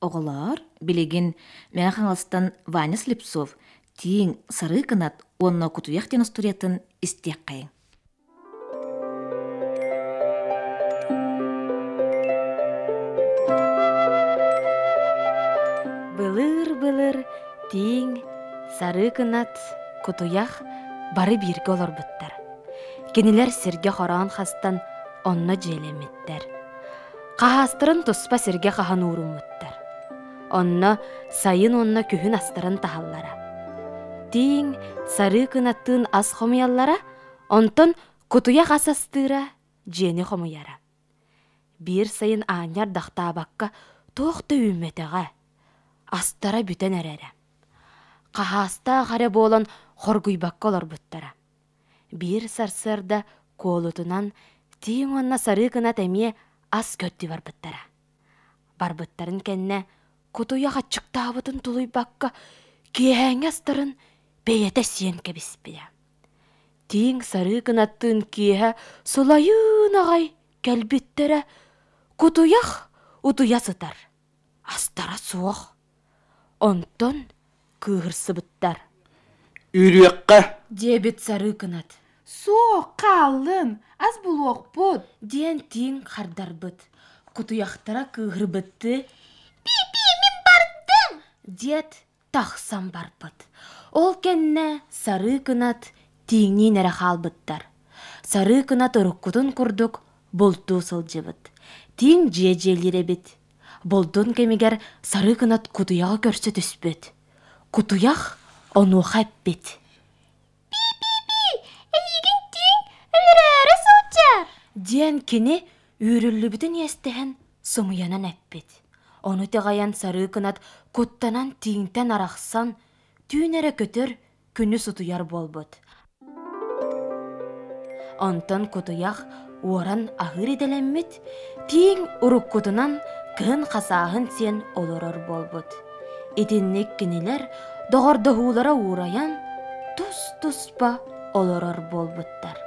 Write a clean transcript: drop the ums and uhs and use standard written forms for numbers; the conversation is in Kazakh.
оғылар, билигин мәңәхаңластан Ваня Слепцов, тиң сары кынат онна кутуяқ тен историята истек қайын. Былыр-былыр тиң сары кынат кутуяқ бары бирге олар бұттар. Кенелер серге хоран хастан онна желеметтер. Қағастырын тұспа серге қахан урумуттар. Онна сайын онна күхін астырын тахаллара. Тиң сары кынаттын ас хомияллара, онтон кутуяқ асастыра жені хомияра. Бір сайын аняр дақтабаққа тоқты үмметеға. Астара бүтен әрәрі. Қағаста қаре болан хоргуйбаққа олар бұттара. Бір сарсырда колутунан тиң онна сары кынат әме ас көтті бар бұттара. Бар бұттарын кәнне кутуяқ ачықтабытын тулуйбаққа киәңе астырын бейеті сен кәбіспея. Тиң сары кынаттын киәе солайын ағай кәлбеттері кутуяқ утуя сытар. Астара суық. Онтон күйірсі бұттар. Үрекқа. Дебет сары кынат. Соқ қалын, аз бұлуақ бұд. Ден тиң қардар бұд. Кутуяқтара күйір бұтты. Пи-пи, мен бардым. Дед тақсам бар бұд. Ол кәнне сары кынат тиңнен әрі қал бұттар. Сары кынат ұрыққудын күрдік болту сылжы бұд. Тиң же-желері бұд. Болдун кемегер сары кынат кутуяғы көрсі түспөт. Кутуяқ оны қаппет. Әйген тиң өлірәрі сылчар. Ден кені үйрілі бүтін естіген сымыянан әппет. Оны теғаян сары кынат куттанан тиңтен арақсан, түйінәрі көтір күні сутуяр болбыт. Онтан кутуяқ оран ағыр еделеммет, тиң ұрық кутынан кын қасағын сен олырыр болбыт. Етіннек кенелер доғырдығулара ураян тұс-тұспа олырыр болбыттар.